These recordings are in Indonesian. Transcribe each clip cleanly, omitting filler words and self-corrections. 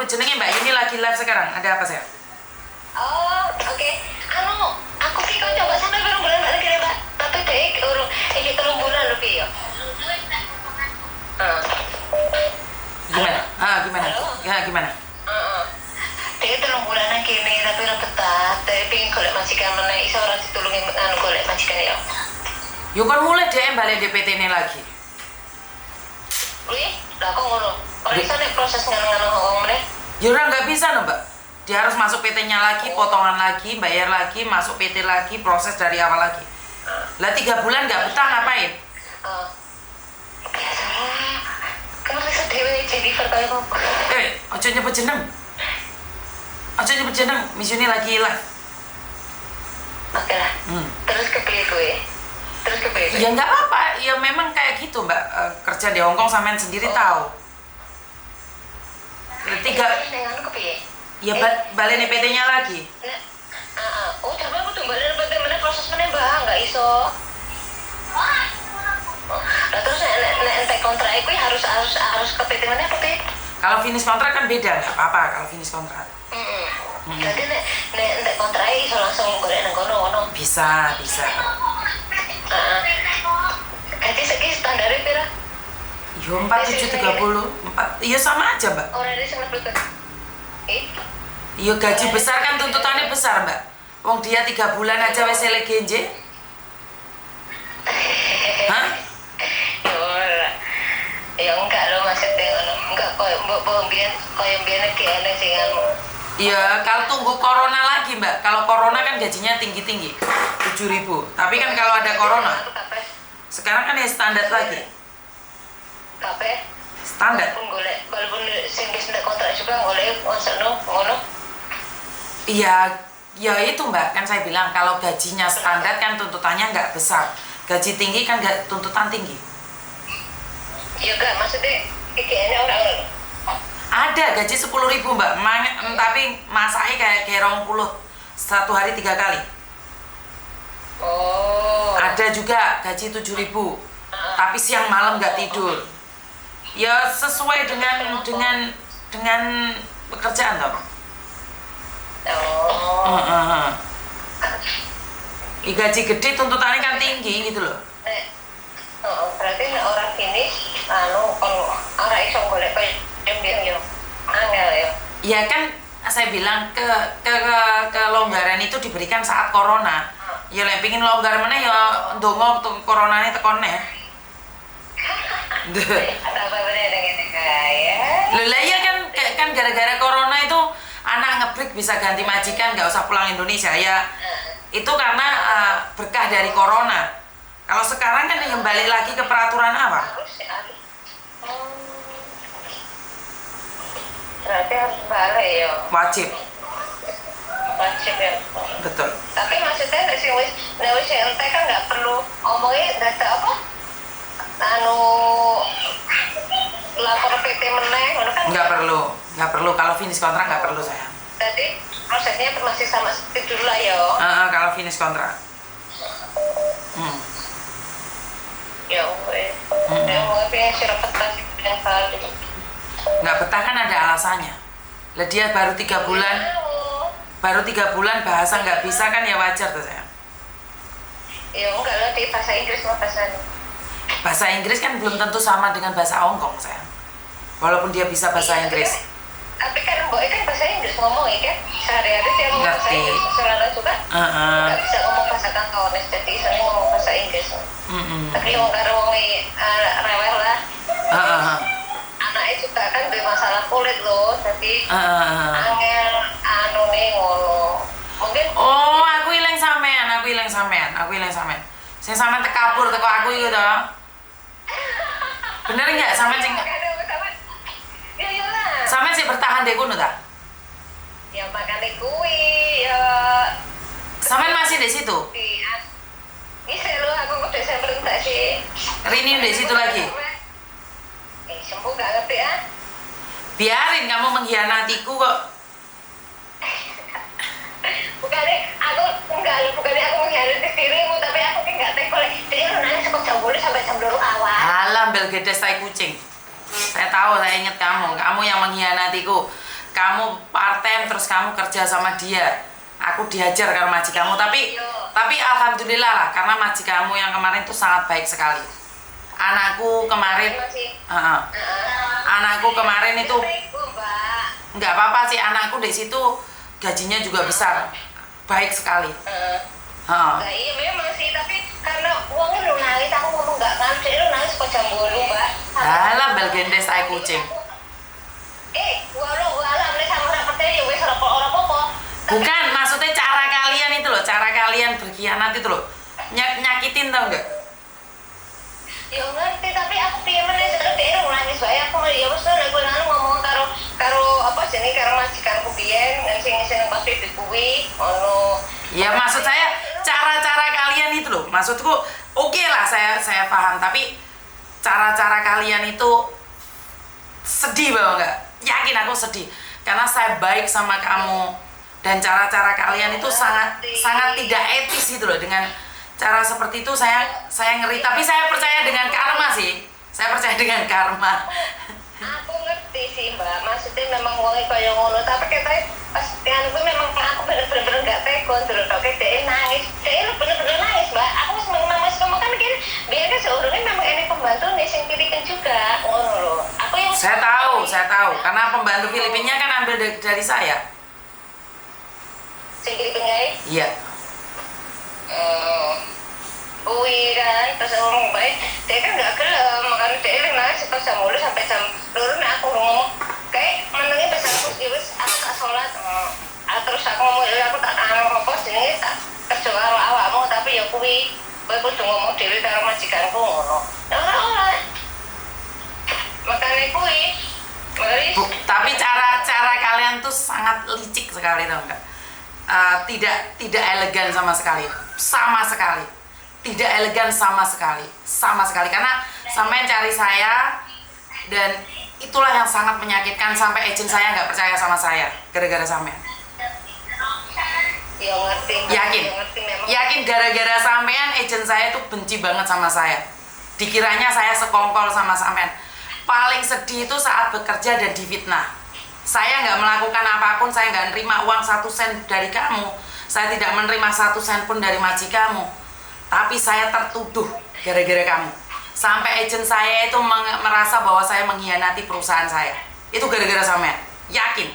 jenenge Mbak Yuni lagi live sekarang. Ada apa saya? Oh, oke. Aku ki kok coba sampai berapa bulan Mbak lagi Mbak. Tapi dek urung iki 3 bulan lho ki yo. Gimana? Gimana? Halo? Ya, gimana? Dek 3 bulanan kene tapi ora betah. Tapi pengen golek majikan meneh iso ora ditulungi golek majikan ya. Yo kan mulai DM balik DPT ini lagi. Wih, lah kok ngono. Ora iso nek proses nganong-nganong wong meneh. Ya udah nggak bisa no Mbak. Dia harus masuk PT-nya lagi, potongan lagi, bayar lagi, masuk PT lagi, proses dari awal lagi. Lah 3 bulan nggak betah ngapain? Biasa lah. Kamu bisa dewe Jennifer kaya apa? Ojo nyebut jeneng. Ojo nyebut jeneng, Miss Yuni lagi live. Oke lah. Terus kepiye kowe? Terus kepiye? Ya nggak apa-apa, ya memang kayak gitu Mbak. Kerja di Hongkong sampean sendiri tahu. 3 Dengan kepiye? ya balik PT-nya lagi. Oh, coba aku tuh balik PT proses menembak nggak iso. Nah, terus nek entek kontrak iku harus ke PT mana PT? Kalau finish kontrak kan beda, nggak apa-apa kalau finish kontrak. Jadi nek entek kontrak iso langsung golek nang kono. Bisa. Gaji segi standare pira? Yo 4730, iya sama aja Mbak. Ora ada sing lebih. Iya gaji besar kan tuntutannya besar Mbak. Wong dia 3 bulan aja wes genje. Hah? Ya enggak lo maksudnya ngono. Enggak koyo mbiyen iki ana sing anu. Iya, kalau tunggu corona lagi Mbak. Kalau corona kan gajinya tinggi-tinggi, 7.000. Tapi kan kalau ada corona, sekarang kan ya standar lagi. Kabeh Standar. Walaupun sing wis ndak kontrak juga golek ngono. Iya, ya itu Mbak. Kan saya bilang kalau gajinya standar kan tuntutannya nggak besar. Gaji tinggi kan nggak tuntutan tinggi. Ya enggak, maksudnya iki ene orang. Ada gaji 10.000 Mbak, tapi masaknya kayak 20 1 hari 3 kali. Oh. Ada juga gaji 7.000, tapi siang malam nggak tidur. Ya sesuai dengan pekerjaan toh. Oh. Gaji gede tuntutannya kan tinggi gitu loh. Berarti orang finish kalau orang iso golek koyo yang yo angel yo. Ya kan saya bilang kelonggaran itu diberikan saat corona. Ya lek pengin longgar meneh ya ndonga coronane tekone. Apa bener ngene kaya? Lah iya kan gara-gara corona itu anak ngebreak bisa ganti majikan, nggak usah pulang Indonesia ya. Itu karena berkah dari corona. Kalau sekarang kan yang balik lagi ke peraturan apa? Berarti harus balik ya. Wajib. Ya. Betul. Tapi maksudnya nek wis entek kan nggak perlu omongnya data apa? Lapor PT meneh ngono kan? Nggak perlu. Kalau finish kontrak nggak perlu sayang. Jadi prosesnya masih sama seperti dulu lah ya. Kalau finish kontrak. Ya wes. Ya mau pengen sirap petas yang kali. Nggak betah kan ada alasannya. Lah dia baru 3 bulan. Baru 3 bulan bahasa nggak bisa kan ya wajar tuh sayang. Ya enggak lah di bahasa Inggris mah Bahasa Inggris kan belum tentu sama dengan bahasa Hongkong sayang. Walaupun dia bisa bahasa Inggris. Tapi kan Mbok kan bahasa Inggris ngomong ya kan. Sehari-hari dia ngomong bahasa Inggris. Serana juga. Nggak bisa ngomong bahasa Kantonis jadi saya ngomong bahasa Inggris. Tapi wong karo wong rewel lah. Anaknya juga kan bermasalah kulit loh. Jadi angel nih ngono. Mungkin aku ilang sampean. Saya sampean tekabur teko aku iku to. Bener nggak sampean sing ya iyalah. sampean sih bertahan deh kono ta? Ya makane kuwi ya Sampean masih di situ? Bisa lo aku ke Desember enggak sih. Rini di situ lagi. Sembuh gak ngerti ah. Biarin kamu mengkhianatiku kok. Bukannya aku mengkhianati dirimu, tapi aku nggak tekol. Jadi lu nanya sampai jam 10 sampai jam 2 awal. Alam bel gedes tai kucing. Saya tahu, saya ingat kamu yang mengkhianatiku. kamu part time terus kamu kerja sama dia. Aku dihajar karena majikanmu, tapi alhamdulillah lah karena majikanmu yang kemarin tuh sangat baik sekali. Anakku kemarin anakku kemarin itu nggak apa-apa sih, anakku di situ gajinya juga besar, baik sekali. Nah, iya memang sih, tapi karena uangnya lu nangis, aku ngomong nggak ngambil, lu nangis kok jam 8, Mbak. Alah, belgendes tai kucing. Walau nih sama rapatnya ya wes orang apa. Bukan, maksudnya cara kalian itu loh, cara kalian berkhianat itu loh, nyakitin tau nggak? Ya ngerti, tapi aku pengen meneh sekarang dia nangis bae aku ya wis nek ngomong karo apa jenenge karo majikanku biyen sing pas bibit kuwi ono. Ya maksud saya cara-cara kalian itu loh, maksudku oke lah saya paham, tapi cara-cara kalian itu sedih banget nggak? Yakin aku sedih karena saya baik sama kamu dan cara-cara kalian itu sangat tidak etis gitu loh. Dengan cara seperti itu saya ngeri, tapi saya percaya dengan karma sih. Saya percaya dengan karma. Aku ngerti sih Mbak, maksudnya memang uangnya kaya ngono, tapi katanya pas kan gue memang aku bener-bener gak tegon terus oke dia nangis, dia bener-bener nangis Mbak. Aku masih ngomong kan mikir biar kan seurangnya memang ini pembantu nih yang pilihin juga ngono loh. Aku yang saya tahu karena pembantu Filipinnya kan ambil dari saya. Sing pilihin guys? Iya. Kan terus ngomong baik dia kan gak gelem makanya dia nangis pas jam 10 sampai jam 2 nah aku ngomong kayak menengnya pas aku aku tak sholat terus aku ngomong aku tak tahan apa sini tak kerja karo awakmu tapi ya kuwi kudu ngomong dhewe karo majikanku ngono ya ora makanya kuwi tapi cara kalian tuh sangat licik sekali tau enggak? Tidak elegan sama sekali tidak elegan sama sekali karena sampai cari saya dan itulah yang sangat menyakitkan sampai agent saya nggak percaya sama saya gara-gara sampean. Ya ngerti. Yakin gara-gara sampean agent saya tuh benci banget sama saya. Dikiranya saya sekongkol sama sampean. Paling sedih itu saat bekerja dan difitnah. Saya nggak melakukan apapun, saya nggak nerima uang 1 sen dari kamu. Saya tidak menerima 1 sen pun dari majikanmu. Tapi saya tertuduh gara-gara kamu. Sampai agent saya itu merasa bahwa saya mengkhianati perusahaan saya. Itu gara-gara sampean. Yakin.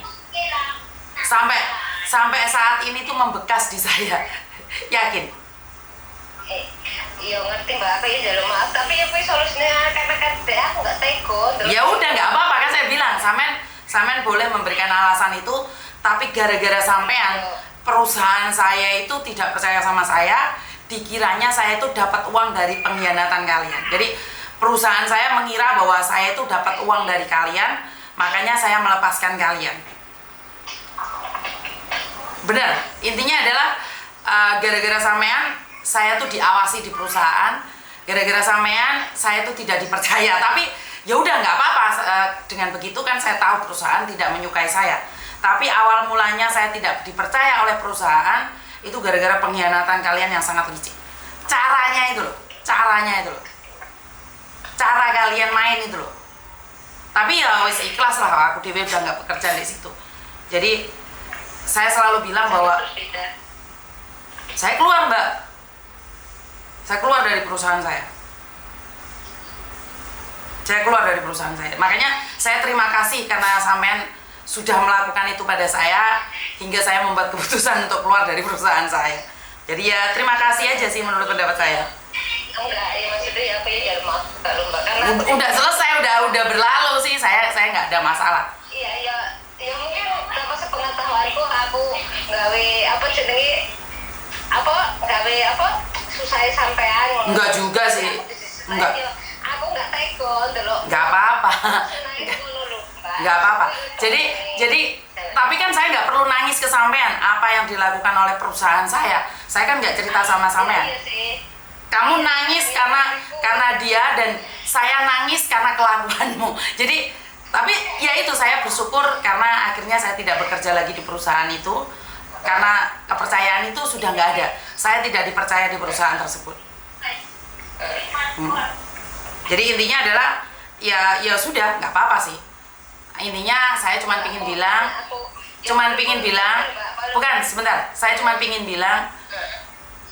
Sampai saat ini tuh membekas di saya. Yakin. Iya ngerti Mbak, apa ya jalur maaf. Tapi ya solusinya karena kan aku nggak tegon. Ya udah nggak apa-apa kan saya bilang. Sampean boleh memberikan alasan itu. Tapi gara-gara sampean perusahaan saya itu tidak percaya sama saya. Dikiranya saya itu dapat uang dari pengkhianatan kalian. Jadi perusahaan saya mengira bahwa saya itu dapat uang dari kalian, makanya saya melepaskan kalian. Benar, intinya adalah gara-gara sampean saya tuh diawasi di perusahaan, gara-gara sampean saya tuh tidak dipercaya. Tapi ya udah nggak apa-apa, dengan begitu kan saya tahu perusahaan tidak menyukai saya. Tapi awal mulanya saya tidak dipercaya oleh perusahaan. Itu gara-gara pengkhianatan kalian yang sangat licik. Caranya itu loh. Cara kalian main itu loh. Tapi ya wis ikhlas lah, aku dewe udah nggak bekerja di situ. Jadi saya selalu bilang bahwa saya keluar Mbak. Saya keluar dari perusahaan saya. Makanya saya terima kasih karena sampean sudah melakukan itu pada saya hingga saya membuat keputusan untuk keluar dari perusahaan saya. Jadi ya terima kasih aja sih menurut pendapat saya. Enggak, ya maksudnya apa ya jalur maaf kalau Mbak karena udah selesai, udah berlalu sih, saya nggak ada masalah. Iya ya mungkin dapat sepengetahuanku aku gawe apa jenenge gawe susah sampean. Enggak juga sih. Enggak. Aku nggak tegon delok. Enggak apa-apa. Nggak apa-apa. Jadi tapi kan saya nggak perlu nangis ke sampean apa yang dilakukan oleh perusahaan saya. Saya kan nggak cerita sama sampean. Kamu nangis karena dia dan saya nangis karena kelakuanmu. Jadi tapi ya itu saya bersyukur karena akhirnya saya tidak bekerja lagi di perusahaan itu karena kepercayaan itu sudah nggak ada. Saya tidak dipercaya di perusahaan tersebut. Jadi intinya adalah ya sudah nggak apa-apa sih. intinya saya cuma pingin bilang, bukan sebentar, saya cuma pingin bilang,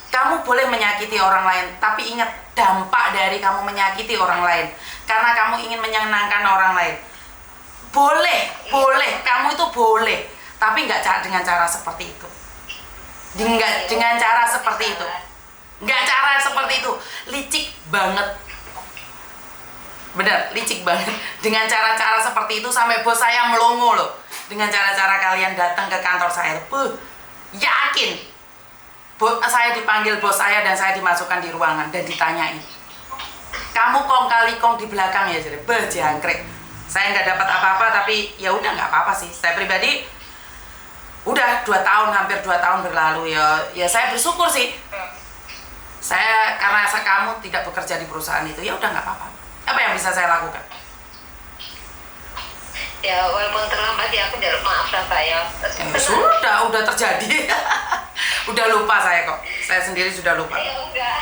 kamu boleh menyakiti orang lain, tapi ingat dampak dari kamu menyakiti orang lain karena kamu ingin menyenangkan orang lain. Boleh, kamu itu boleh, tapi nggak dengan cara seperti itu. Dengan cara seperti itu. Nggak cara seperti itu. Licik banget. Benar, licik banget. Dengan cara-cara seperti itu sampai bos saya melongo loh. Dengan cara-cara kalian datang ke kantor saya. Yakin. Saya dipanggil bos saya dan saya dimasukkan di ruangan dan ditanyain. Kamu kong kali kong di belakang ya, jadi jangkrik. Saya nggak dapat apa-apa, tapi ya udah nggak apa-apa sih. Saya pribadi udah 2 tahun, hampir 2 tahun berlalu ya saya bersyukur sih. Saya karena kamu tidak bekerja di perusahaan itu, ya udah nggak apa-apa. Apa yang bisa saya lakukan? Ya walaupun terlambat ya aku jalur maaf lah Pak ya. Udah terjadi. Udah lupa saya kok. Saya sendiri sudah lupa. Ya enggak.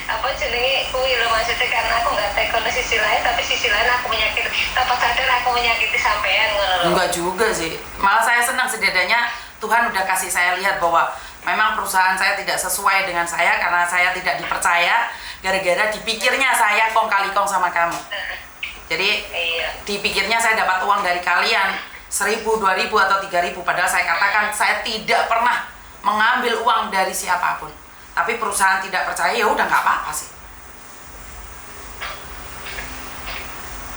Apa jenenge kuwi lho maksudnya karena aku nggak take on sisi lain, tapi sisi lain aku menyakiti, tanpa sadar aku menyakiti sampean ngono lho. Enggak juga sih, malah saya senang setidaknya Tuhan udah kasih saya lihat bahwa memang perusahaan saya tidak sesuai dengan saya karena saya tidak dipercaya gara-gara dipikirnya saya kong kali kong sama kamu. Jadi dipikirnya saya dapat uang dari kalian 1.000, 2.000 atau 3.000, padahal saya katakan saya tidak pernah mengambil uang dari siapapun. Tapi perusahaan tidak percaya, ya udah nggak apa-apa sih.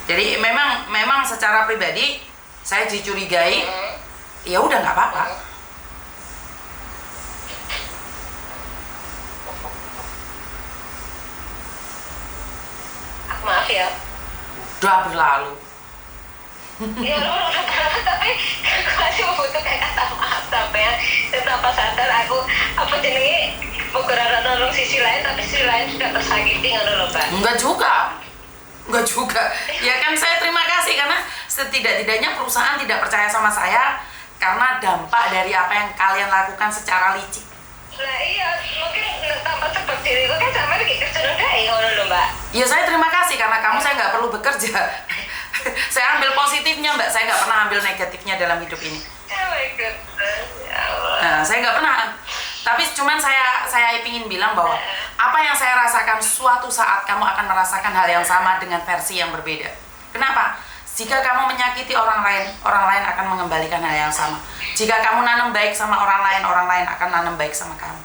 Jadi memang secara pribadi saya dicurigai, ya udah nggak apa-apa. Maaf ya. Udah berlalu. Ya udah berlalu, tapi aku masih membutuhkan kata maaf sampean. Dan tanpa sadar aku apa jenenge bukan nolong sisi lain, tapi sisi lain sudah tersakiti ngono lho Pak. Enggak juga. Ya kan saya terima kasih karena setidak-tidaknya perusahaan tidak percaya sama saya karena dampak dari apa yang kalian lakukan secara licik. Nah iya, mungkin tanpa sebab diriku kan sampai lagi kerja nundai ngono lho Mbak. Ya saya terima kasih karena kamu saya nggak perlu bekerja. Saya ambil positifnya Mbak, saya nggak pernah ambil negatifnya dalam hidup ini. Oh my goodness, ya Allah. Nah, saya nggak pernah. Tapi cuman saya ingin bilang bahwa apa yang saya rasakan suatu saat kamu akan merasakan hal yang sama dengan versi yang berbeda. Kenapa? Jika kamu menyakiti orang lain akan mengembalikan hal yang sama. Jika kamu nanam baik sama orang lain akan nanam baik sama kamu.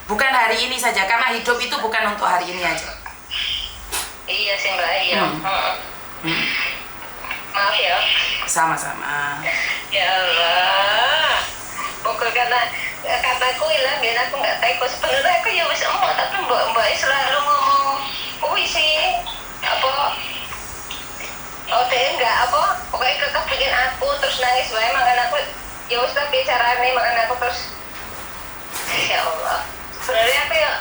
Bukan hari ini saja, karena hidup itu bukan untuk hari ini aja. Iya sih Mbak, iya. Maaf ya. Sama-sama. Ya Allah. Pokoknya karena kataku hilang dan aku nggak tahu sebenarnya aku ya bisa mau, tapi mbak selalu ngomong kuwi sih apa enggak apa pokoknya kekep bikin aku terus nangis bae, makanya aku ya wis tapi carane makanya aku terus ya Allah sebenarnya aku ya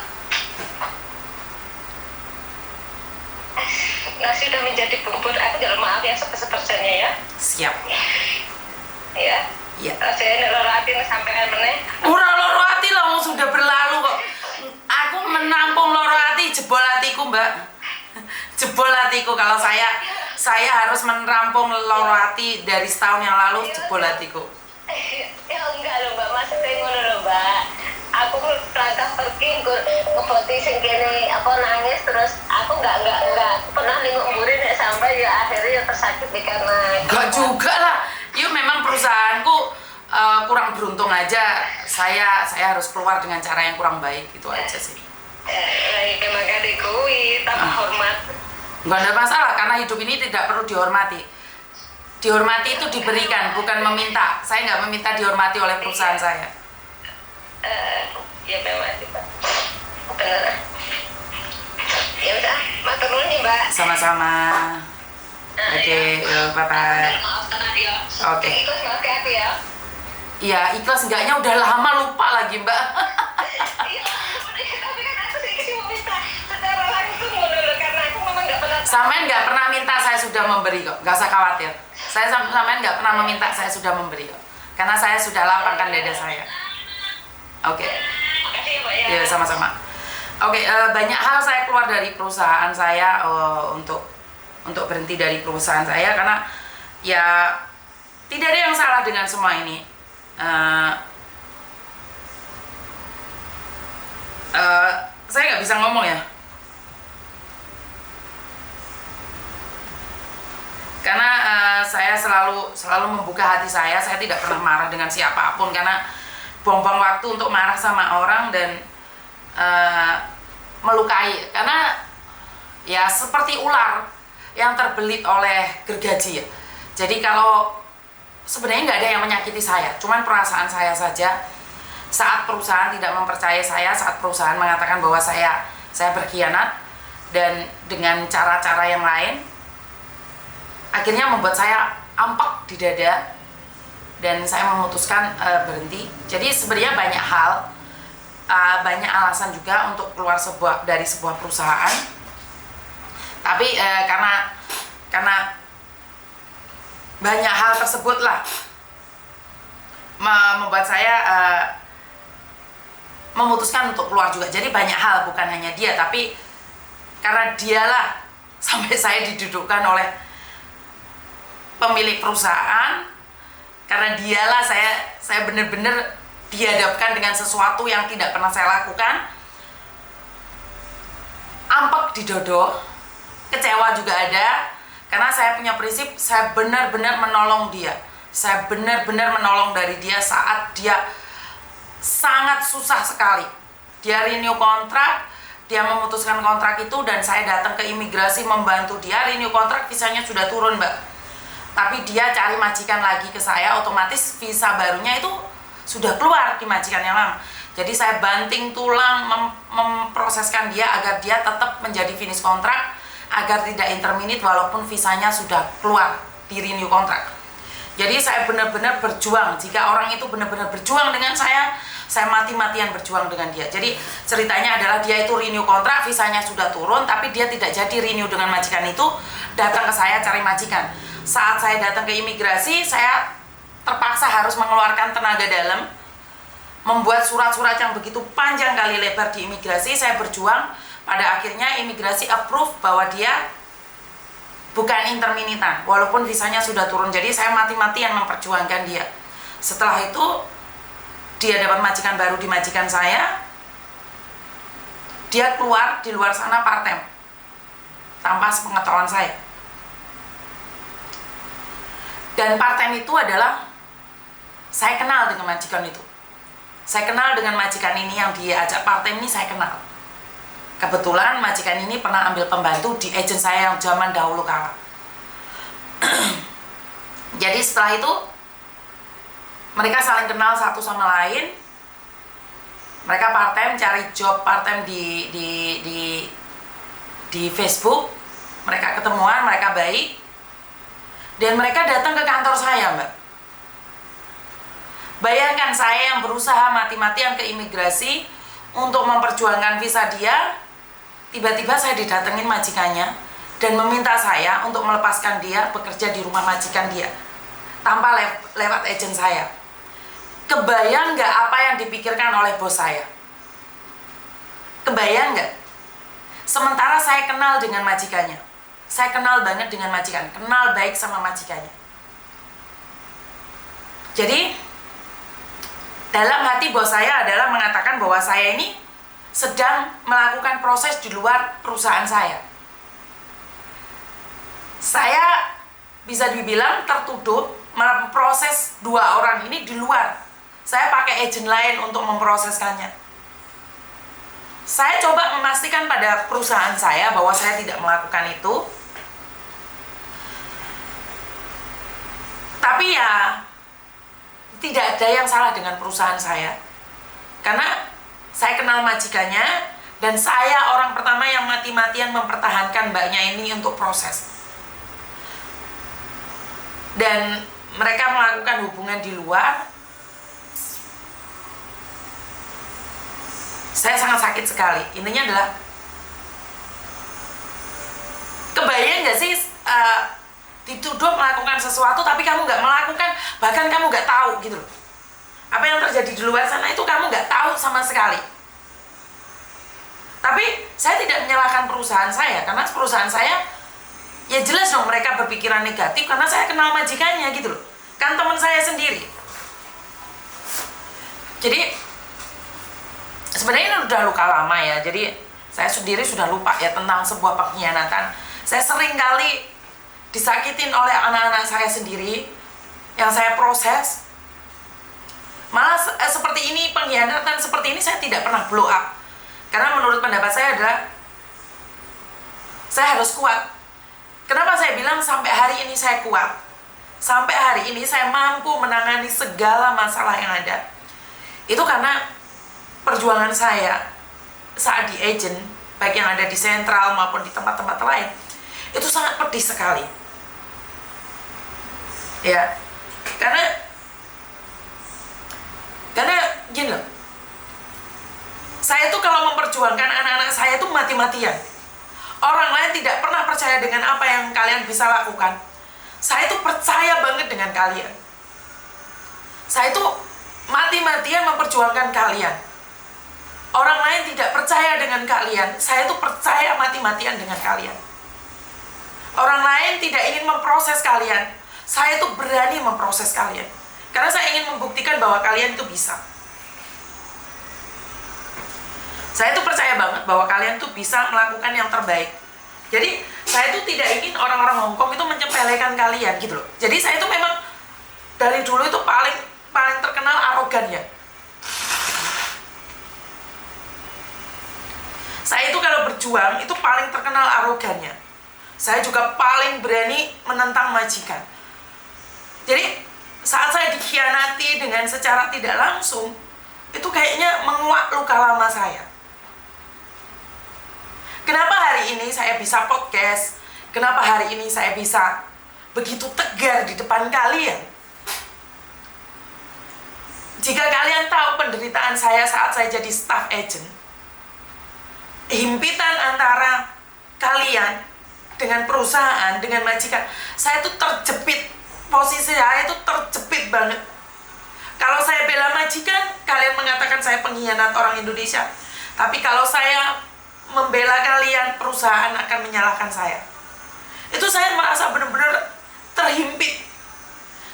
nasi udah menjadi bubur, aku jangan maaf ya sepersennya ya. Siap. Ya. Iya. Saya loro hati sampean meneh. Ora loro hati lah, sudah berlalu kok. Aku menampung loro hati, jebol hatiku, Mbak. Jebol hatiku kalau saya harus merampung loro hati dari setahun yang lalu, jebol hatiku. Ya enggak loh Mbak, maksudnya ngono loh Mbak. Aku langkah pergi ngeboti sing kene apa nangis terus aku enggak pernah nengok murid sampai ya akhirnya ya tersakiti karena enggak juga lah. Yuk memang perusahaanku kurang beruntung aja. Saya harus keluar dengan cara yang kurang baik, itu aja sih. Memang ada kui tanpa hormat. Enggak ada masalah karena hidup ini tidak perlu dihormati. Dihormati itu diberikan, bukan meminta. Saya nggak meminta dihormati oleh perusahaan saya. Ya memang sih Pak. Benar. Ya udah, matur nuwun nih Mbak. Sama-sama. Oke, bye-bye. Oke. Ikhlas banget ya aku ya. Iya, ikhlas enggaknya udah lama lupa lagi Mbak. Iya, tapi kan aku sih mau minta secara langsung menurut karena aku memang nggak pernah. Sampean nggak pernah minta, saya sudah memberi kok. Nggak usah khawatir. Saya sampean nggak pernah meminta, saya sudah memberi kok. Karena saya sudah lapangkan dada saya. Oke. Makasih ya Pak ya. Ya, sama-sama. Oke, banyak hal saya keluar dari perusahaan saya untuk berhenti dari perusahaan saya karena Ya tidak ada yang salah dengan semua ini. Saya nggak bisa ngomong ya, karena saya selalu membuka hati saya tidak pernah marah dengan siapapun, karena buang-buang waktu untuk marah sama orang dan melukai, karena ya seperti ular yang terbelit oleh gergaji ya. Jadi kalau sebenarnya nggak ada yang menyakiti saya, cuman perasaan saya saja. Saat perusahaan tidak mempercayai saya, saat perusahaan mengatakan bahwa saya berkhianat dan dengan cara-cara yang lain, akhirnya membuat saya ampak di dada dan saya memutuskan berhenti. Jadi sebenarnya banyak hal, banyak alasan juga untuk keluar dari sebuah perusahaan. Tapi karena banyak hal tersebut lah membuat saya memutuskan untuk keluar juga. Jadi banyak hal, bukan hanya dia, tapi karena dialah sampai saya didudukkan oleh pemilik perusahaan, karena dialah saya benar-benar dihadapkan dengan sesuatu yang tidak pernah saya lakukan. Ampak di dodo, kecewa juga ada, karena saya punya prinsip, saya benar-benar menolong dia. Saya benar-benar menolong dari dia saat dia sangat susah sekali. Dia renew kontrak, dia memutuskan kontrak itu, dan saya datang ke imigrasi membantu dia renew kontrak. Visanya sudah turun, Mbak, tapi dia cari majikan lagi ke saya, otomatis visa barunya itu sudah keluar di majikan yang lama. Jadi saya banting tulang memproseskan dia agar dia tetap menjadi finish kontrak, agar tidak interminate walaupun visanya sudah keluar di renew kontrak. Jadi saya benar-benar berjuang. Jika orang itu benar-benar berjuang dengan saya mati-matian berjuang dengan dia. Jadi ceritanya adalah dia itu renew kontrak, visanya sudah turun, tapi dia tidak jadi renew dengan majikan itu, datang ke saya cari majikan. Saat saya datang ke imigrasi, saya terpaksa harus mengeluarkan tenaga dalam, membuat surat-surat yang begitu panjang kali lebar di imigrasi. Saya berjuang, pada akhirnya imigrasi approve bahwa dia bukan interminitan, walaupun visanya sudah turun. Jadi saya mati-matian memperjuangkan dia. Setelah itu dia dapat majikan baru di majikan saya. Dia keluar di luar sana part-time tanpa sepengetahuan saya. Dan part-time itu adalah, saya kenal dengan majikan itu. Saya kenal dengan majikan ini, yang dia ajak part-time ini saya kenal. Kebetulan majikan ini pernah ambil pembantu di agen saya yang zaman dahulu kala. Jadi setelah itu mereka saling kenal satu sama lain. Mereka part-time, cari job part-time di Facebook. Mereka ketemuan, mereka baik, dan mereka datang ke kantor saya, Mbak. Bayangkan saya yang berusaha mati-matian ke imigrasi untuk memperjuangkan visa dia, tiba-tiba saya didatengin majikannya dan meminta saya untuk melepaskan dia bekerja di rumah majikan dia tanpa lewat agen saya. Kebayang nggak apa yang dipikirkan oleh bos saya? Kebayang nggak? Sementara saya kenal dengan majikannya, saya kenal banget dengan majikan, kenal baik sama majikannya. Jadi dalam hati bos saya adalah mengatakan bahwa saya ini sedang melakukan proses di luar perusahaan saya. Saya bisa dibilang tertuduh memproses dua orang ini di luar. Saya pakai agen lain untuk memproseskannya. Saya coba memastikan pada perusahaan saya bahwa saya tidak melakukan itu. Tapi ya tidak ada yang salah dengan perusahaan saya, karena saya kenal majikannya, dan saya orang pertama yang mati-matian mempertahankan mbaknya ini untuk proses. Dan mereka melakukan hubungan di luar. Saya sangat sakit sekali. Intinya adalah, kebayang nggak sih dituduh melakukan sesuatu tapi kamu nggak melakukan, bahkan kamu nggak tahu gitu loh. Apa yang terjadi di luar sana itu kamu nggak tahu sama sekali. Tapi saya tidak menyalahkan perusahaan saya, karena perusahaan saya Ya jelas dong mereka berpikiran negatif karena saya kenal majikannya gitu loh. Kan teman saya sendiri. Jadi sebenarnya ini udah luka lama ya. Jadi saya sendiri sudah lupa ya tentang sebuah pengkhianatan. Saya sering kali disakitin oleh anak-anak saya sendiri yang saya proses. Malah seperti ini, pengkhianatan seperti ini saya tidak pernah blow up. Karena menurut pendapat saya adalah saya harus kuat. Kenapa saya bilang sampai hari ini saya kuat? Sampai hari ini saya mampu menangani segala masalah yang ada. Itu karena perjuangan saya saat di agent, baik yang ada di sentral maupun di tempat-tempat lain, itu sangat pedih sekali. Ya, karena gini loh, saya tuh kalau memperjuangkan anak-anak saya tuh mati-matian. Orang lain tidak pernah percaya dengan apa yang kalian bisa lakukan. Saya tuh percaya banget dengan kalian. Saya tuh mati-matian memperjuangkan kalian. Orang lain tidak percaya dengan kalian. Saya tuh percaya mati-matian dengan kalian. Orang lain tidak ingin memproses kalian. Saya tuh berani memproses kalian. Karena saya ingin membuktikan bahwa kalian itu bisa. Saya tuh percaya banget bahwa kalian tuh bisa melakukan yang terbaik. Jadi saya tuh tidak ingin orang-orang Hongkong itu menyepelekan kalian gitu loh. Jadi saya tuh memang dari dulu itu paling terkenal arogannya. Saya itu kalau berjuang itu paling terkenal arogannya. Saya juga paling berani menentang majikan. Jadi saat saya dikhianati dengan secara tidak langsung, itu kayaknya menguak luka lama saya. Kenapa hari ini saya bisa podcast? Kenapa hari ini saya bisa begitu tegar di depan kalian? Jika kalian tahu penderitaan saya saat saya jadi staff agent, himpitan antara kalian dengan perusahaan, dengan majikan, saya tuh terjepit. Posisi saya itu terjepit banget. Kalau saya bela majikan, kalian mengatakan saya pengkhianat orang Indonesia. Tapi kalau saya membela kalian, perusahaan akan menyalahkan saya. Itu saya merasa benar-benar terhimpit.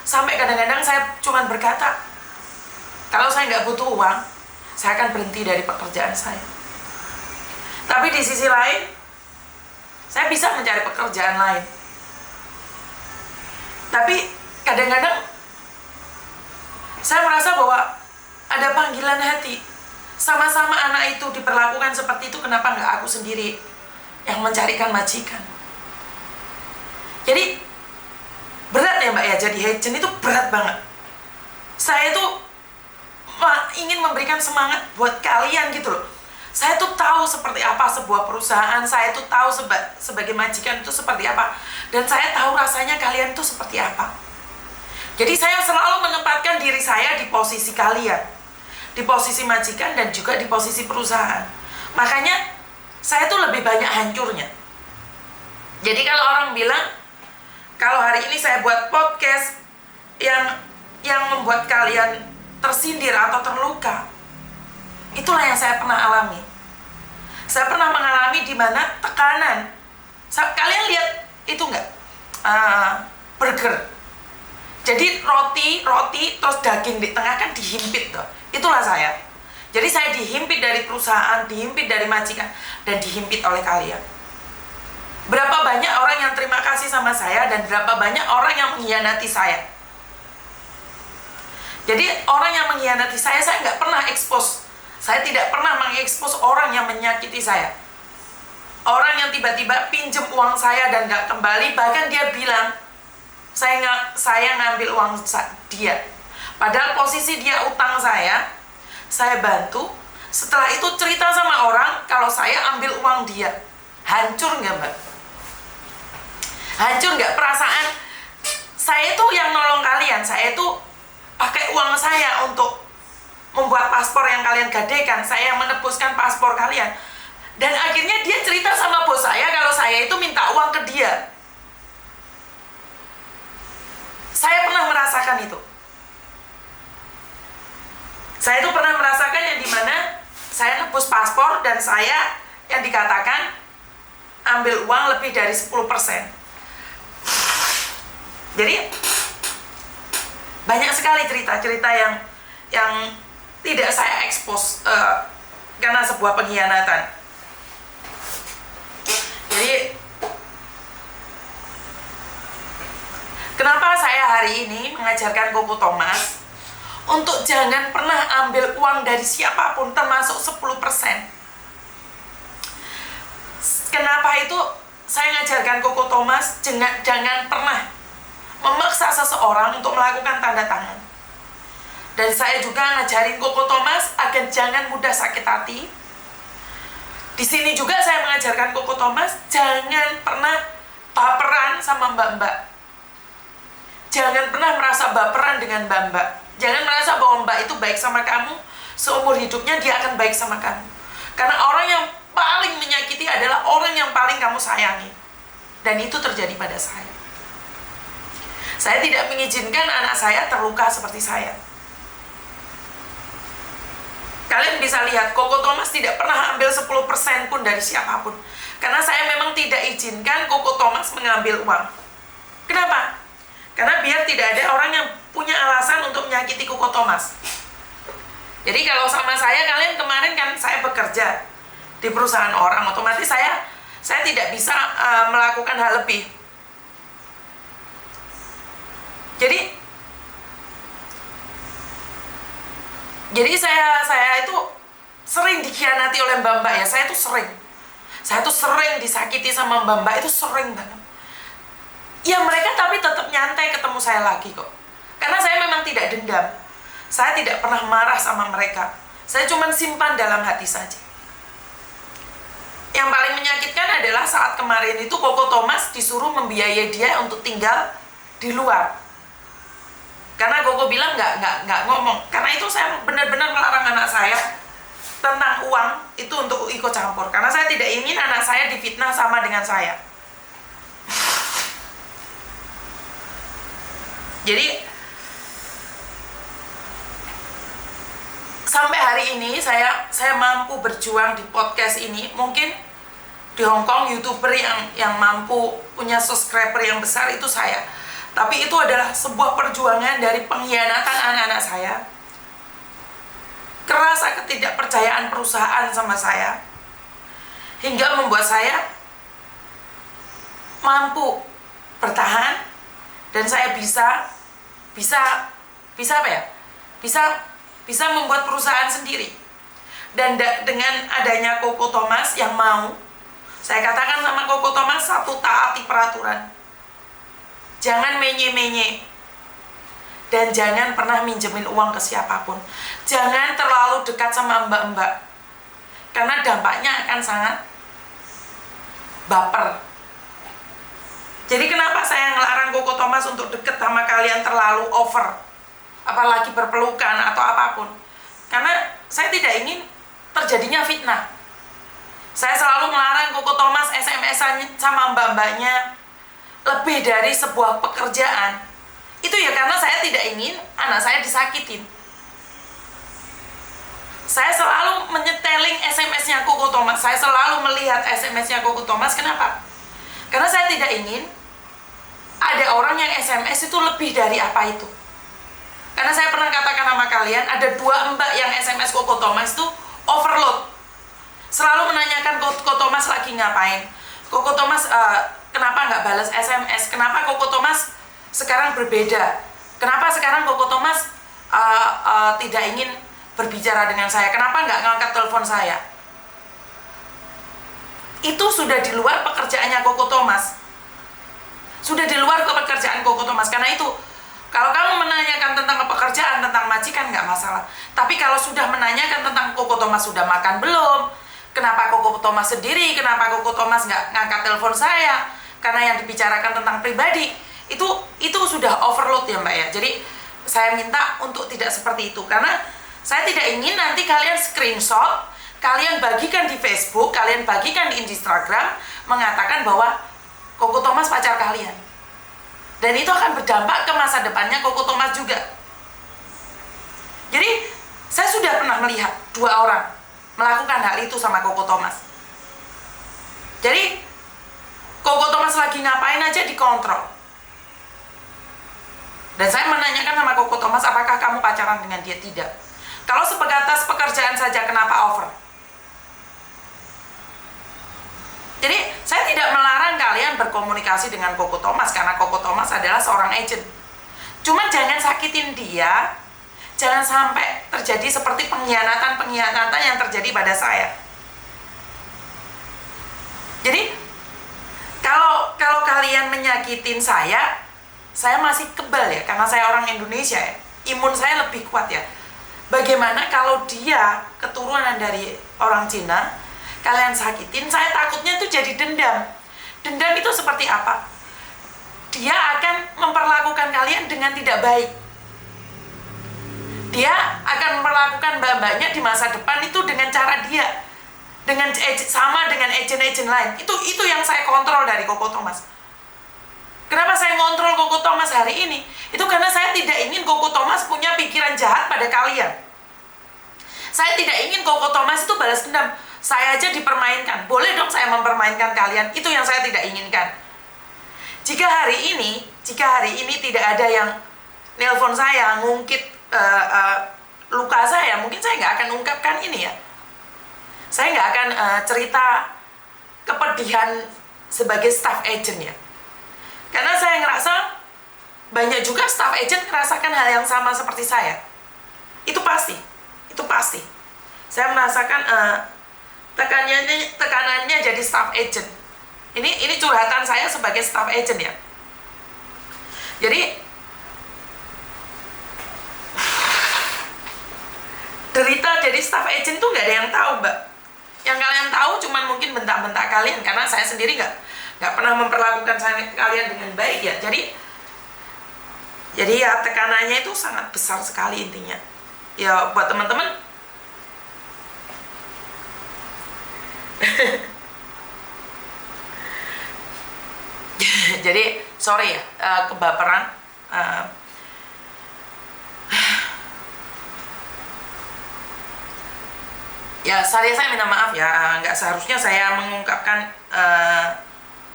Sampai kadang-kadang saya cuma berkata, kalau saya nggak butuh uang, saya akan berhenti dari pekerjaan saya. Tapi di sisi lain, saya bisa mencari pekerjaan lain. Tapi kadang-kadang saya merasa bahwa ada panggilan hati. Sama-sama anak itu diperlakukan seperti itu, kenapa nggak aku sendiri yang mencarikan majikan? Jadi berat ya Mbak ya, jadi agent itu berat banget. Saya tuh ingin memberikan semangat buat kalian gitu loh. Saya tuh tahu seperti apa sebuah perusahaan, saya tuh tahu sebagai majikan itu seperti apa, dan saya tahu rasanya kalian tuh seperti apa. Jadi saya selalu menempatkan diri saya di posisi kalian, di posisi majikan dan juga di posisi perusahaan. Makanya saya tuh lebih banyak hancurnya. Jadi kalau orang bilang, kalau hari ini saya buat podcast yang membuat kalian tersindir atau terluka, itulah yang saya pernah alami. Saya pernah mengalami di mana tekanan. Kalian lihat itu enggak? Burger. Jadi roti terus daging di tengah kan dihimpit tuh. Itulah saya. Jadi saya dihimpit dari perusahaan, dihimpit dari majikan, dan dihimpit oleh kalian. Berapa banyak orang yang terima kasih sama saya dan berapa banyak orang yang mengkhianati saya. Jadi orang yang mengkhianati saya nggak pernah expose. Saya tidak pernah mengekspos orang yang menyakiti saya. Orang yang tiba-tiba pinjem uang saya dan nggak kembali, bahkan dia bilang, saya ngambil uang dia. Padahal posisi dia utang saya bantu. Setelah itu cerita sama orang kalau saya ambil uang dia. Hancur nggak Mbak? Hancur nggak perasaan? Saya tuh yang nolong kalian, saya tuh pakai uang saya untuk membuat paspor yang kalian gadekan, saya menebuskan paspor kalian. Dan akhirnya dia cerita sama bos saya kalau saya itu minta uang ke dia. Saya pernah merasakan itu. Saya itu pernah merasakan yang dimana saya nebus paspor dan saya yang dikatakan ambil uang lebih dari 10%. Jadi banyak sekali cerita-cerita yang tidak saya expose karena sebuah pengkhianatan. Jadi kenapa saya hari ini mengajarkan Koko Thomas untuk jangan pernah ambil uang dari siapapun, termasuk 10%. Kenapa itu saya mengajarkan Koko Thomas jangan pernah memaksa seseorang untuk melakukan tanda tangan. Dan saya juga ngajarin Koko Thomas agar jangan mudah sakit hati. Di sini juga saya mengajarkan Koko Thomas jangan pernah baperan sama mbak-mbak. Jangan pernah merasa baperan dengan mbak-mbak. Jangan merasa bahwa mbak itu baik sama kamu, seumur hidupnya dia akan baik sama kamu. Karena orang yang paling menyakiti adalah orang yang paling kamu sayangi. Dan itu terjadi pada saya. Saya tidak mengizinkan anak saya terluka seperti saya. Kalian bisa lihat, Koko Thomas tidak pernah ambil 10% pun dari siapapun. Karena saya memang tidak izinkan Koko Thomas mengambil uang. Kenapa? Karena biar tidak ada orang yang punya alasan untuk menyakiti Koko Thomas. Jadi kalau sama saya, kalian kemarin kan saya bekerja di perusahaan orang, otomatis saya tidak bisa melakukan hal lebih. Jadi saya itu sering dikhianati oleh mbak-mbak ya. Saya tuh sering disakiti sama mbak-mbak, itu sering banget. Ya mereka tapi tetap nyantai ketemu saya lagi kok. Karena saya memang tidak dendam. Saya tidak pernah marah sama mereka. Saya cuma simpan dalam hati saja. Yang paling menyakitkan adalah saat kemarin itu Koko Thomas disuruh membiayai dia untuk tinggal di luar. Karena Koko bilang nggak ngomong. Karena itu saya benar-benar melarang anak saya tentang uang itu untuk ikut campur. Karena saya tidak ingin anak saya difitnah sama dengan saya. Jadi sampai hari ini saya mampu berjuang di podcast ini. Mungkin di Hong Kong YouTuber yang mampu punya subscriber yang besar itu saya. Tapi itu adalah sebuah perjuangan dari pengkhianatan anak-anak saya. Kerasa ketidakpercayaan perusahaan sama saya. Hingga membuat saya mampu bertahan dan saya bisa apa ya? Bisa membuat perusahaan sendiri. Dan dengan adanya Koko Thomas yang mau, saya katakan sama Koko Thomas, satu, taati peraturan. Jangan menye-menye. Dan jangan pernah minjemin uang ke siapapun. Jangan terlalu dekat sama mbak-mbak. Karena dampaknya akan sangat baper. Jadi kenapa saya ngelarang Koko Thomas untuk dekat sama kalian terlalu over, apalagi berpelukan atau apapun? Karena saya tidak ingin terjadinya fitnah. Saya selalu melarang Koko Thomas SMS-an sama mbak-mbaknya lebih dari sebuah pekerjaan. Itu ya karena saya tidak ingin anak saya disakitin. Saya selalu menyeteling SMS-nya Koko Thomas. Saya selalu melihat SMS-nya Koko Thomas. Kenapa? Karena saya tidak ingin ada orang yang SMS itu lebih dari apa itu. Karena saya pernah katakan sama kalian, ada 2 mbak yang SMS Koko Thomas itu overload. Selalu menanyakan Koko Thomas lagi ngapain. Koko Thomas kenapa nggak balas SMS? Kenapa Koko Thomas sekarang berbeda? Kenapa sekarang Koko Thomas tidak ingin berbicara dengan saya? Kenapa nggak ngangkat telepon saya? Itu sudah di luar pekerjaannya Koko Thomas. Sudah di luar pekerjaan Koko Thomas. Karena itu, kalau kamu menanyakan tentang pekerjaan, tentang majikan, nggak masalah. Tapi kalau sudah menanyakan tentang Koko Thomas sudah makan belum, kenapa Koko Thomas sendiri, kenapa Koko Thomas nggak ngangkat telepon saya, karena yang dibicarakan tentang pribadi, itu sudah overload ya Mbak ya. Jadi saya minta untuk tidak seperti itu. Karena saya tidak ingin nanti kalian screenshot, kalian bagikan di Facebook, kalian bagikan di Instagram, mengatakan bahwa Koko Thomas pacar kalian. Dan itu akan berdampak ke masa depannya Koko Thomas juga. Jadi, saya sudah pernah melihat 2 orang melakukan hal itu sama Koko Thomas. Jadi, Koko Thomas lagi ngapain aja dikontrol. Dan saya menanyakan sama Koko Thomas, apakah kamu pacaran dengan dia? Tidak. Kalau sebatas pekerjaan saja, kenapa over? Jadi saya tidak melarang kalian berkomunikasi dengan Koko Thomas, karena Koko Thomas adalah seorang agent. Cuma jangan sakitin dia, jangan sampai terjadi seperti pengkhianatan yang terjadi pada saya. Jadi kalau kalian menyakitin saya masih kebal ya, karena saya orang Indonesia ya, imun saya lebih kuat ya. Bagaimana kalau dia keturunan dari orang Cina, kalian sakitin, saya takutnya itu jadi dendam. Dendam itu seperti apa? Dia akan memperlakukan kalian dengan tidak baik. Dia akan memperlakukan mbak-mbaknya di masa depan itu dengan cara dia, sama dengan agent-agent lain. Itu yang saya kontrol dari Koko Thomas. Kenapa saya kontrol Koko Thomas hari ini? Itu karena saya tidak ingin Koko Thomas punya pikiran jahat pada kalian. Saya tidak ingin Koko Thomas itu balas dendam. Saya aja dipermainkan. Boleh dong saya mempermainkan kalian. Itu yang saya tidak inginkan. Jika hari ini tidak ada yang nelpon saya, ngungkit luka saya, mungkin saya nggak akan ungkapkan ini ya. Saya nggak akan cerita kepedihan sebagai staff agent ya. Karena saya ngerasa banyak juga staff agent merasakan hal yang sama seperti saya. Itu pasti. Saya merasakan tekanannya jadi staff agent. Ini curhatan saya sebagai staff agent ya. Jadi derita jadi staff agent tuh nggak ada yang tahu, Mbak. Yang kalian tahu cuman mungkin bentak-bentak kalian, karena saya sendiri nggak pernah memperlakukan kalian dengan baik ya. Jadi ya tekanannya itu sangat besar sekali intinya. Ya buat teman-teman. Jadi sorry ya, kebaperan. Ya saya minta maaf ya, nggak seharusnya saya mengungkapkan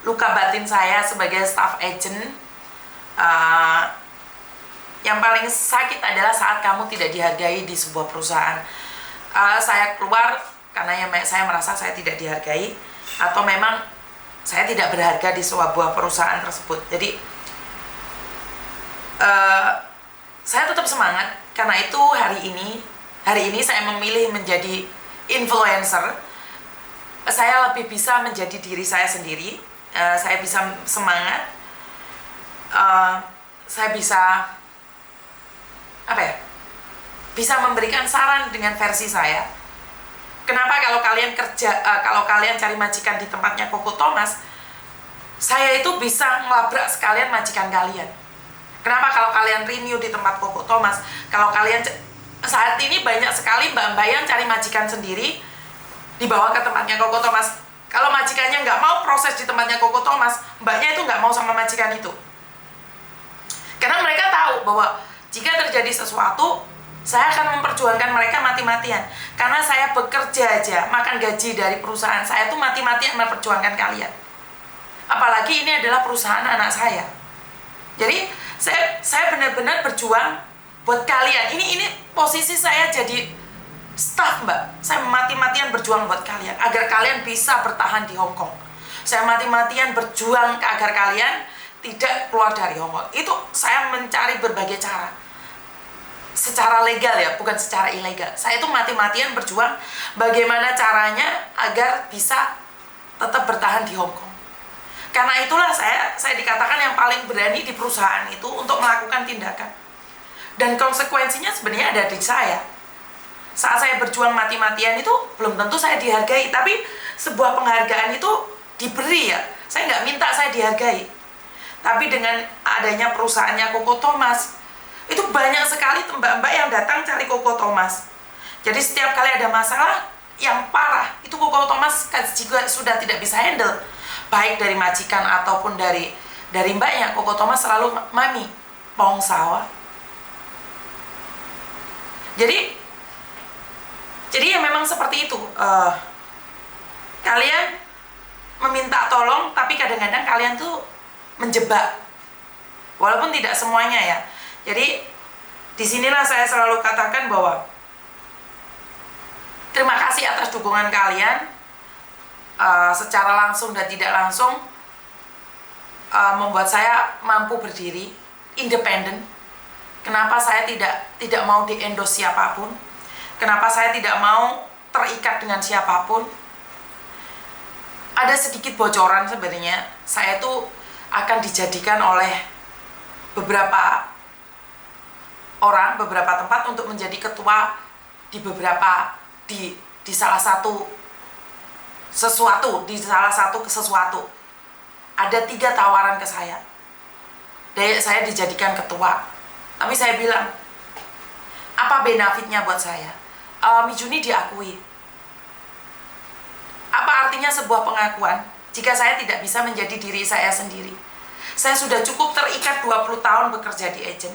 luka batin saya sebagai staff agent. Yang paling sakit adalah saat kamu tidak dihargai di sebuah perusahaan. Saya keluar karena saya merasa saya tidak dihargai, atau memang saya tidak berharga di sebuah perusahaan tersebut. Jadi saya tetap semangat, karena itu hari ini saya memilih menjadi influencer. Saya lebih bisa menjadi diri saya sendiri. Saya bisa semangat. Saya bisa bisa memberikan saran dengan versi saya. Kenapa kalau kalian cari majikan di tempatnya Koko Thomas, saya itu bisa ngelabrak sekalian majikan kalian. Kenapa kalau kalian renew di tempat Koko Thomas, kalau kalian saat ini banyak sekali mbak-mbak yang cari majikan sendiri, dibawa ke tempatnya Koko Thomas. Kalau majikannya nggak mau proses di tempatnya Koko Thomas, mbaknya itu nggak mau sama majikan itu. Karena mereka tahu bahwa jika terjadi sesuatu, saya akan memperjuangkan mereka mati-matian. Karena saya bekerja aja, makan gaji dari perusahaan saya tuh mati-matian memperjuangkan kalian. Apalagi ini adalah perusahaan anak saya. Jadi saya benar-benar berjuang buat kalian. Ini posisi saya jadi staff, Mbak. Saya mati-matian berjuang buat kalian agar kalian bisa bertahan di Hong Kong. Saya mati-matian berjuang agar kalian tidak keluar dari Hong Kong. Itu saya mencari berbagai cara. Secara legal ya, bukan secara ilegal. Saya itu mati-matian berjuang bagaimana caranya agar bisa tetap bertahan di Hong Kong. Karena itulah saya dikatakan yang paling berani di perusahaan itu untuk melakukan tindakan. Dan konsekuensinya sebenarnya ada di saya. Saat saya berjuang mati-matian itu belum tentu saya dihargai, tapi sebuah penghargaan itu diberi ya. Saya nggak minta saya dihargai. Tapi dengan adanya perusahaannya Koko Thomas, itu banyak sekali mbak-mbak yang datang cari Koko Thomas. Jadi setiap kali ada masalah yang parah, itu Koko Thomas juga sudah tidak bisa handle. Baik dari majikan ataupun dari mbaknya, Koko Thomas selalu, "Mami, pong sawah." Jadi ya memang seperti itu. Kalian meminta tolong, tapi kadang-kadang kalian tuh menjebak. Walaupun tidak semuanya ya. Jadi disinilah saya selalu katakan bahwa terima kasih atas dukungan kalian, secara langsung dan tidak langsung, membuat saya mampu berdiri independen. Kenapa saya tidak mau diendos siapapun? Kenapa saya tidak mau terikat dengan siapapun? Ada sedikit bocoran sebenarnya, saya tuh akan dijadikan oleh beberapa orang, beberapa tempat untuk menjadi ketua di salah satu sesuatu. Ada 3 tawaran ke saya. Saya dijadikan ketua. Tapi saya bilang, apa benefitnya buat saya? Mijuni diakui. Apa artinya sebuah pengakuan jika saya tidak bisa menjadi diri saya sendiri? Saya sudah cukup terikat 20 tahun bekerja di agent.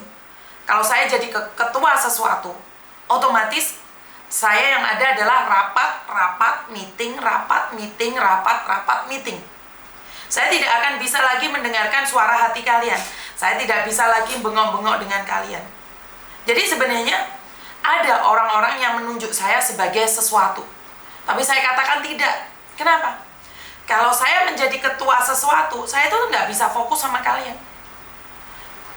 Kalau saya jadi ketua sesuatu, otomatis saya yang ada adalah rapat, meeting. Saya tidak akan bisa lagi mendengarkan suara hati kalian. Saya tidak bisa lagi bengok-bengok dengan kalian. Jadi sebenarnya ada orang-orang yang menunjuk saya sebagai sesuatu. Tapi saya katakan tidak. Kenapa? Kalau saya menjadi ketua sesuatu, saya tuh nggak bisa fokus sama kalian.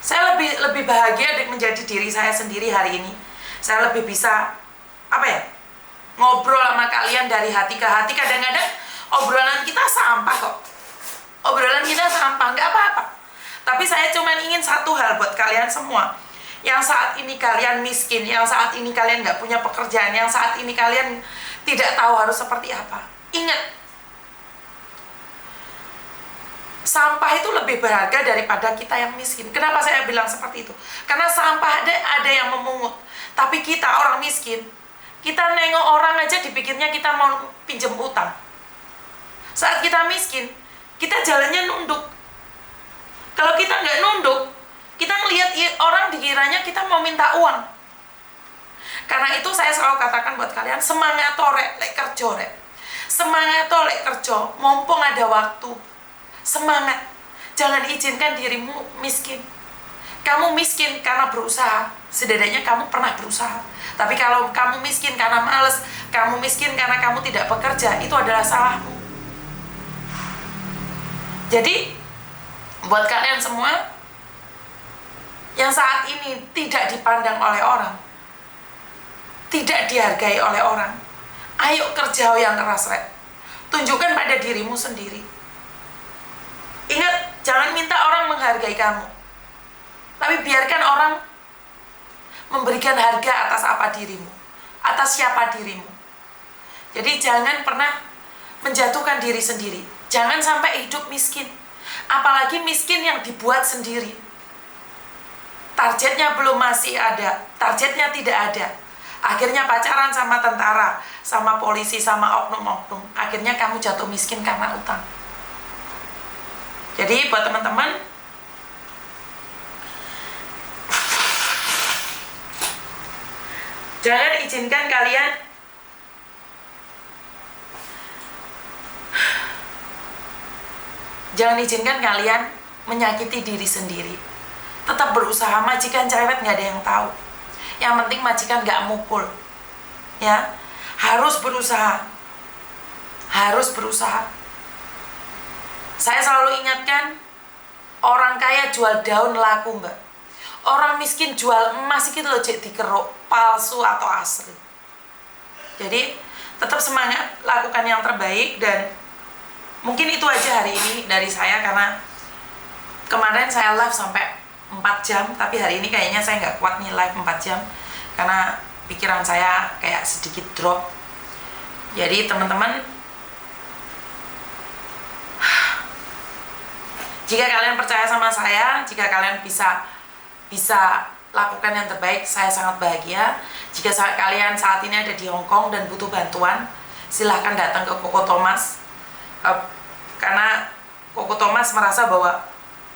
Saya lebih bahagia menjadi diri saya sendiri hari ini. Saya lebih bisa, ngobrol sama kalian dari hati ke hati. Kadang-kadang obrolan kita sampah kok. Obrolan kita sampah, nggak apa-apa. Tapi saya cuma ingin satu hal buat kalian semua. Yang saat ini kalian miskin, yang saat ini kalian nggak punya pekerjaan, yang saat ini kalian tidak tahu harus seperti apa. Ingat, sampah itu lebih berharga daripada kita yang miskin. Kenapa saya bilang seperti itu? Karena sampah ada yang memungut. Tapi kita orang miskin, kita nengok orang aja dipikirnya kita mau pinjam utang. Saat kita miskin, kita jalannya nunduk. Kalau kita nggak nunduk, kita ngelihat orang dikiranya kita mau minta uang. Karena itu saya selalu katakan buat kalian, semangat torek lek kerja rek. Semangat torek kerja, mumpung ada waktu. Semangat. Jangan izinkan dirimu miskin. Kamu miskin karena berusaha, setidaknya kamu pernah berusaha. Tapi kalau kamu miskin karena males, kamu miskin karena kamu tidak bekerja, itu adalah salahmu. Jadi, buat kalian semua yang saat ini tidak dipandang oleh orang, tidak dihargai oleh orang, ayo kerja yang keras, rek. Tunjukkan pada dirimu sendiri. Ingat, jangan minta orang menghargai kamu, tapi biarkan orang memberikan harga atas apa dirimu, atas siapa dirimu. Jadi jangan pernah menjatuhkan diri sendiri. Jangan sampai hidup miskin. Apalagi miskin yang dibuat sendiri. Targetnya belum masih ada, targetnya tidak ada. Akhirnya pacaran sama tentara, sama polisi, sama oknum-oknum. Akhirnya kamu jatuh miskin karena utang. Jadi buat teman-teman, jangan izinkan kalian menyakiti diri sendiri. Tetap berusaha. Majikan cerewet nggak ada yang tahu. Yang penting majikan nggak mukul. Ya, harus berusaha. Harus berusaha. Saya selalu ingatkan, orang kaya jual daun laku, mbak. Orang miskin jual emas itu loh, cek dikeruk, palsu atau asli. Jadi tetap semangat, lakukan yang terbaik. Dan mungkin itu aja hari ini dari saya, karena kemarin saya live sampai 4 jam, tapi hari ini kayaknya saya nggak kuat nih live 4 jam, karena pikiran saya kayak sedikit drop. Jadi teman-teman, jika kalian percaya sama saya, jika kalian bisa lakukan yang terbaik, saya sangat bahagia. Jika kalian saat ini ada di Hong Kong dan butuh bantuan, silahkan datang ke Koko Thomas. Karena Koko Thomas merasa bahwa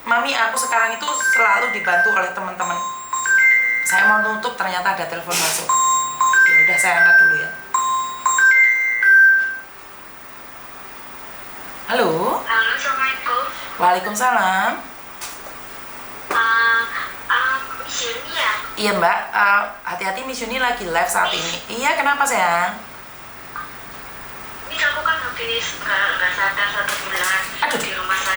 Mami, aku sekarang itu selalu dibantu oleh teman-teman. Saya mau nutup, ternyata ada telepon masuk. Ya udah, saya angkat dulu ya. Halo. Halo, Assalamualaikum. Waalaikumsalam. 请 Iya Mbak, hati-hati Miss Yuni lagi live saat ini. Iya, kenapa sayang? Ini aku kan habis